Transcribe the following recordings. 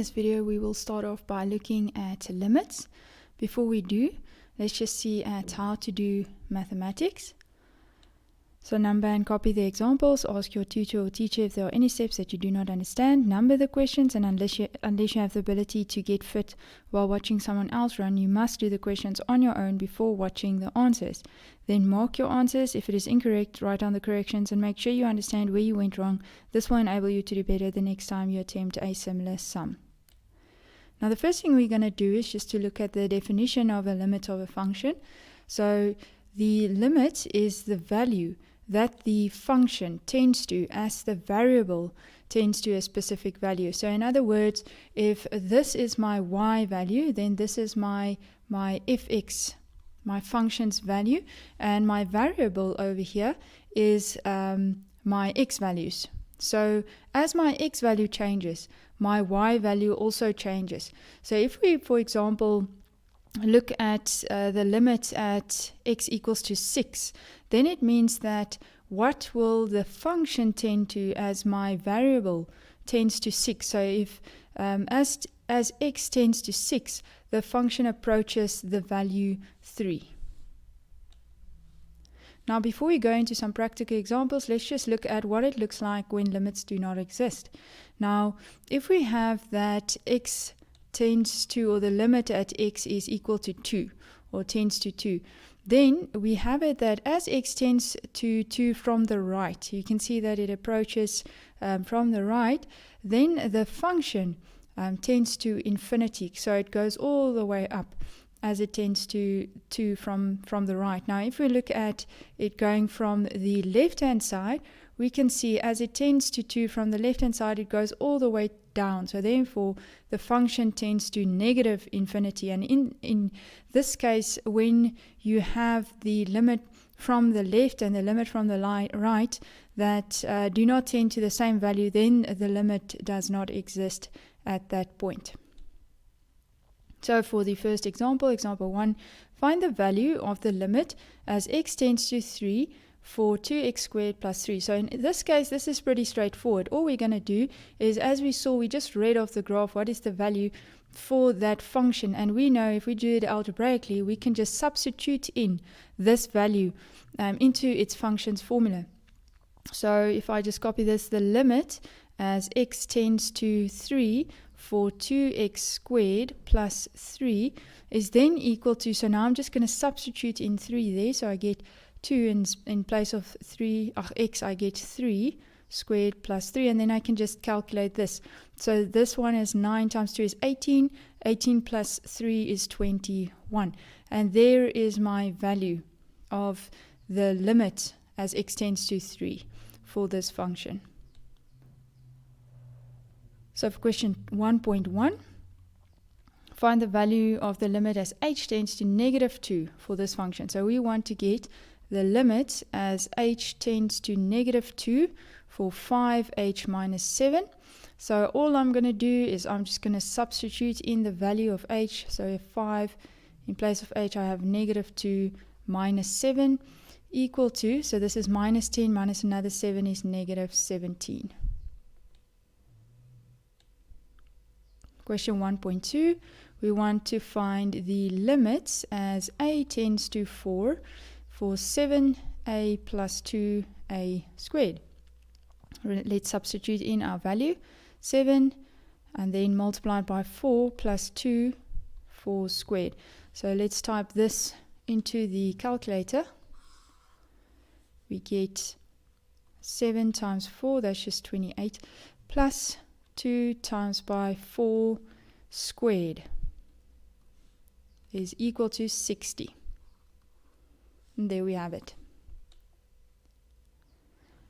this video, we will start off by looking at limits. Before we do, let's just see at how to do mathematics. So number and copy the examples. Ask your tutor or teacher if there are any steps that you do not understand. Number the questions, and unless you have the ability to get fit while watching someone else run, you must do the questions on your own before watching the answers. Then mark your answers. If it is incorrect, write down the corrections and make sure you understand where you went wrong. This will enable you to do better the next time you attempt a similar sum. Now the first thing we're going to do is just to look at the definition of a limit of a function. So the limit is the value that the function tends to as the variable tends to a specific value. So in other words, if this is my y value, then this is my fx, my function's value, and my variable over here is my x values. So as my x value changes, my y value also changes. So if we, for example, look at the limit at x equals to 6, then it means that what will the function tend to as my variable tends to 6. So if as x tends to 6, the function approaches the value 3. Now before we go into some practical examples, let's just look at what it looks like when limits do not exist. Now if we have that x tends to, or the limit at x is equal to 2 or tends to 2, then we have it that as x tends to 2 from the right, you can see that it approaches from the right, then the function tends to infinity. So it goes all the way up as it tends to 2 from the right. Now if we look at it going from the left hand side, we can see as it tends to 2 from the left hand side, it goes all the way down. So therefore the function tends to negative infinity. And in this case, when you have the limit from the left and the limit from the right that do not tend to the same value, then the limit does not exist at that point. So for the first example, example 1, find the value of the limit as x tends to 3 for 2x squared plus 3. So in this case, this is pretty straightforward. All we're going to do is, as we saw, we just read off the graph what is the value for that function. And we know if we do it algebraically, we can just substitute in this value into its function's formula. So if I just copy this, the limit as x tends to 3 for 2x squared plus 3 is then equal to, so now I'm just going to substitute in 3 there, so I get 2 in place of 3, x, I get 3 squared plus 3, and then I can just calculate this. So this one is 9 times 2 is 18, 18 plus 3 is 21, and there is my value of the limit as x tends to 3 for this function. So for question 1.1, find the value of the limit as h tends to negative 2 for this function. So we want to get the limit as h tends to negative 2 for 5h minus 7. So all I'm going to do is I'm just going to substitute in the value of h. So if 5 in place of h, I have negative 2 minus 7 equal to, so this is minus 10 minus another 7 is negative 17. Question 1.2, we want to find the limits as a tends to 4 for 7a plus 2a squared. Let's substitute in our value, 7, and then multiply it by 4 plus 2, 4 squared. So let's type this into the calculator. We get 7 times 4, that's just 28, plus 2 times by 4 squared is equal to 60. And there we have it.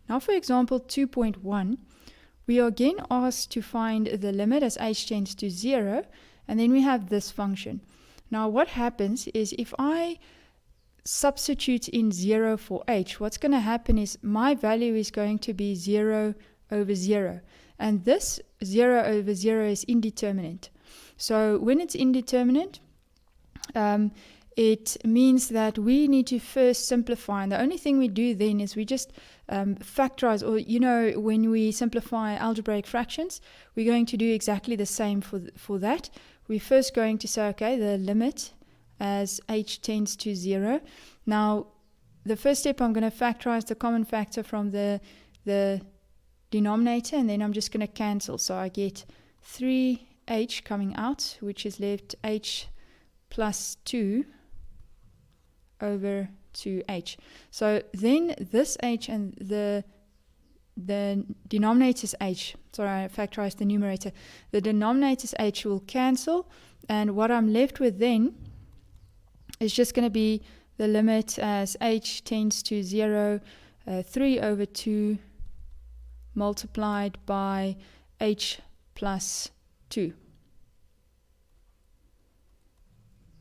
Now for example 2.1, we are again asked to find the limit as h tends to 0, and then we have this function. Now what happens is if I substitute in 0 for h, what's going to happen is my value is going to be 0 over 0. And this 0 over 0 is indeterminate. So when it's indeterminate, it means that we need to first simplify. And the only thing we do then is we just factorize, or when we simplify algebraic fractions, we're going to do exactly the same for that. We're first going to say, okay, the limit as h tends to 0. Now, the first step, I'm going to factorize the common factor from the denominator, and then I'm just going to cancel. So I get 3h coming out, which is left h plus 2 over 2h. So then this h and the denominator's h, sorry, I factorized the numerator, the denominator's h will cancel, and what I'm left with then is just going to be the limit as h tends to 0, 3 over 2 multiplied by h plus 2.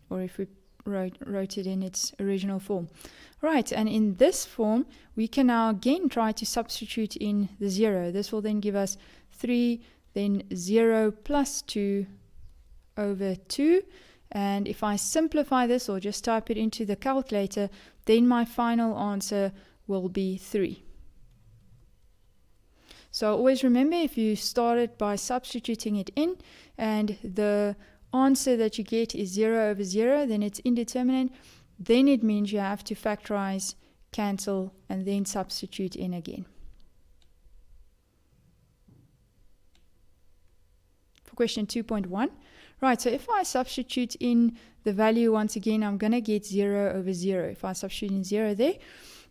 Or if we wrote it in its original form. Right, and in this form, we can now again try to substitute in the 0. This will then give us 3, then 0 plus 2 over 2. And if I simplify this or just type it into the calculator, then my final answer will be 3. So always remember, if you started by substituting it in and the answer that you get is 0 over 0, then it's indeterminate. Then it means you have to factorize, cancel, and then substitute in again. For question 2.1, right, so if I substitute in the value once again, I'm going to get 0 over 0. If I substitute in 0 there,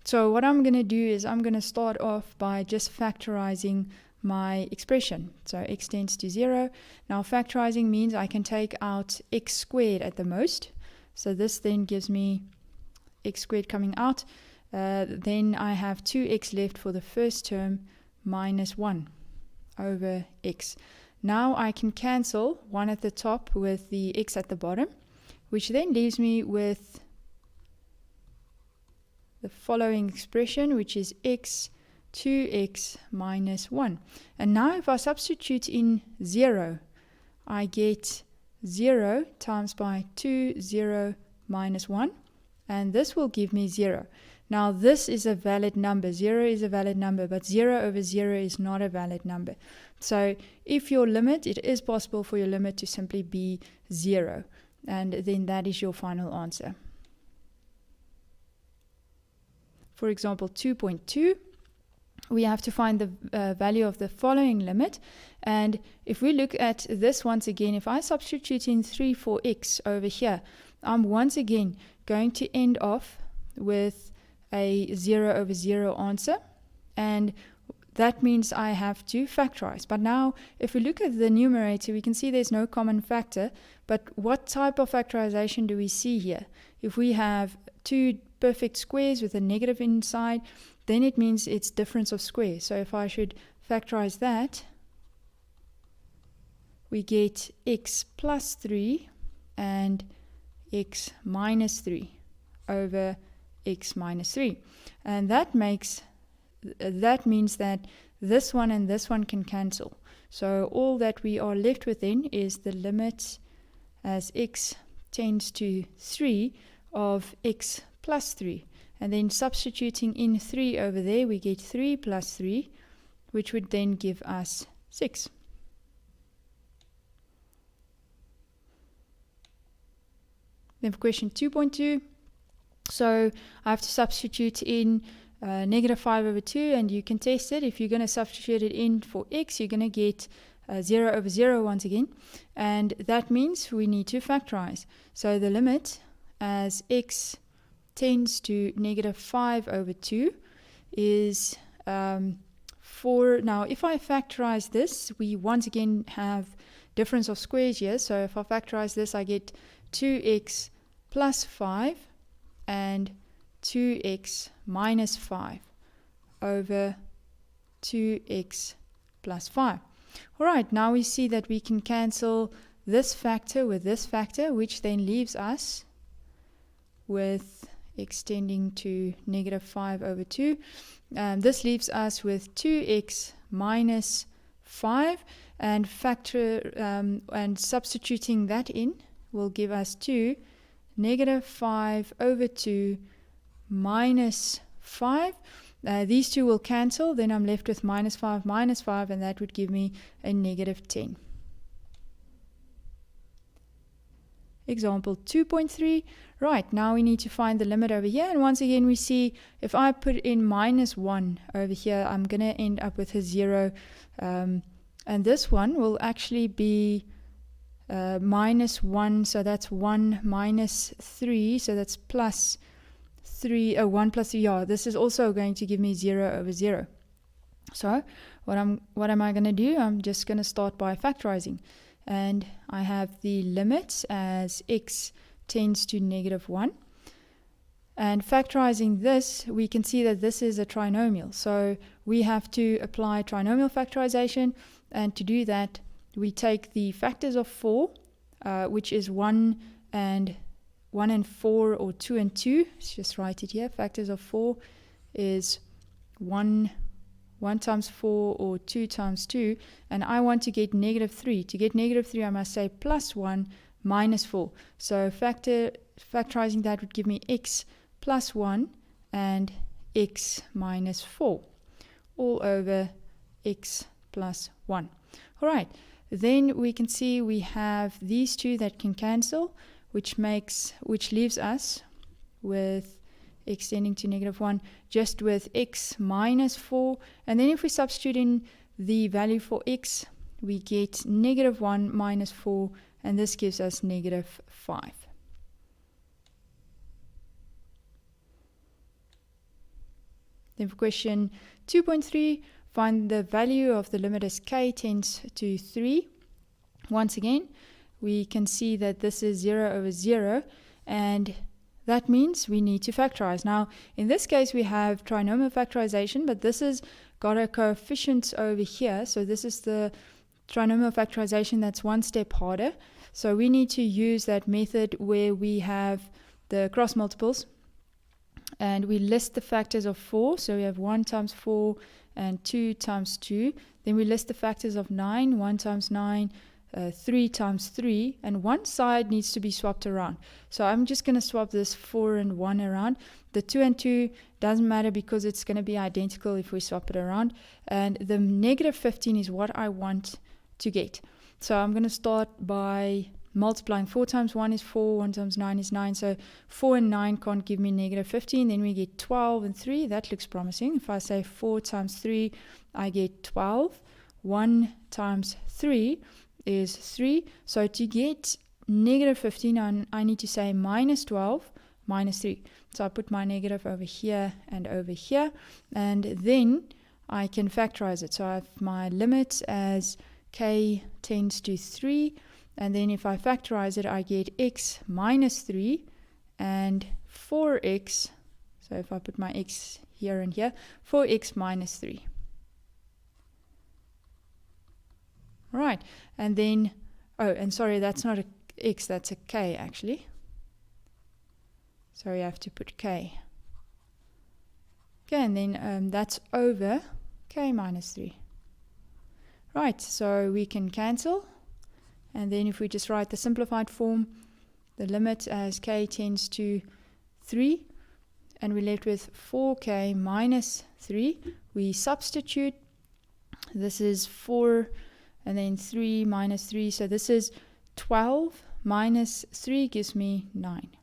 so what I'm going to do is I'm going to start off by just factorizing my expression. So x tends to 0. Now factorizing means I can take out x squared at the most. So this then gives me x squared coming out. Then I have 2x left for the first term minus 1 over x. Now I can cancel 1 at the top with the x at the bottom, which then leaves me with the following expression, which is x 2x minus 1. And now if I substitute in 0, I get 0 times by 2, 0 minus 1, and this will give me 0. Now this is a valid number. 0 is a valid number, but 0 over 0 is not a valid number. So if your limit, it is possible for your limit to simply be 0, and then that is your final answer. For example, 2.2, we have to find the value of the following limit. And if we look at this once again, if I substitute in 3 for x over here, I'm once again going to end off with a 0 over 0 answer. And that means I have to factorize. But now, if we look at the numerator, we can see there's no common factor. But what type of factorization do we see here? If we have two perfect squares with a negative inside, then it means it's difference of squares. So if I should factorize that, we get x plus 3 and x minus 3 over x minus 3. And that means that this one and this one can cancel. So all that we are left with then is the limit as x tends to 3 of x plus 3. And then substituting in 3 over there, we get 3 plus 3, which would then give us 6. Then for question 2.2, so I have to substitute in negative 5 over 2, and you can test it. If you're going to substitute it in for x, you're going to get 0 over 0 once again, and that means we need to factorize. So the limit as x tends to negative 5 over 2 is 4. Now if I factorize this, we once again have difference of squares here. So if I factorize this, I get 2x plus 5 and 2x minus 5 over 2x plus 5. Alright, now we see that we can cancel this factor with this factor, which then leaves us with extending to negative 5 over 2. This leaves us with 2x minus 5, and and substituting that in will give us 2 negative 5 over 2 minus 5. These two will cancel, then I'm left with minus 5, and that would give me a negative 10. Example 2.3. Right, now we need to find the limit over here, and once again we see if I put in minus 1 over here, I'm going to end up with a 0, and this one will actually be minus 1, so that's 1 minus 3, so that's plus 3, 1 plus 3, yeah, this is also going to give me 0 over 0. So what am I going to do? I'm just going to start by factorizing, and I have the limit as x tends to negative 1, and factorizing this, we can see that this is a trinomial, so we have to apply trinomial factorization, and to do that we take the factors of 4, which is 1 and 4, or 2 and 2. Let's just write it here. Factors of 4 is 1 times 4, or 2 times 2, and I want to get negative 3. To get negative 3, I must say plus 1 minus 4. So factorizing that would give me x plus 1 and x minus 4, all over x plus 1. All right. Then we can see we have these two that can cancel, which leaves us with x tending to negative 1, just with x minus 4. And then if we substitute in the value for x, we get negative 1 minus 4, and this gives us negative 5. Then for question 2.3, find the value of the limit as k tends to 3. Once again, we can see that this is 0 over 0, and that means we need to factorize. Now, in this case, we have trinomial factorization, but this has got a coefficient over here, so this is the trinomial factorization that's one step harder. So we need to use that method where we have the cross multiples, and we list the factors of 4, so we have 1 times 4 and 2 times 2. Then we list the factors of 9, 1 times 9, 3 times 3, and one side needs to be swapped around. So I'm just going to swap this 4 and 1 around. The 2 and 2 doesn't matter because it's going to be identical if we swap it around. And the negative 15 is what I want to get. So I'm going to start by multiplying. 4 times 1 is 4, 1 times 9 is 9. So 4 and 9 can't give me negative 15. Then we get 12 and 3. That looks promising. If I say 4 times 3, I get 12. 1 times 3 is 3. So to get negative 15, I need to say minus 12 minus 3. So I put my negative over here and over here, and then I can factorize it. So I have my limit as k tends to 3, and then if I factorize it, I get x minus 3 and 4x. So if I put my x here and here, 4x minus 3. Right, and then, oh, and sorry, that's not a x, that's a k actually. So you have to put k. Okay, and then that's over k minus 3. Right, so we can cancel. And then if we just write the simplified form, the limit as k tends to 3, and we're left with 4k minus 3. We substitute. This is 4 and then 3 minus 3. So this is 12 minus 3 gives me 9.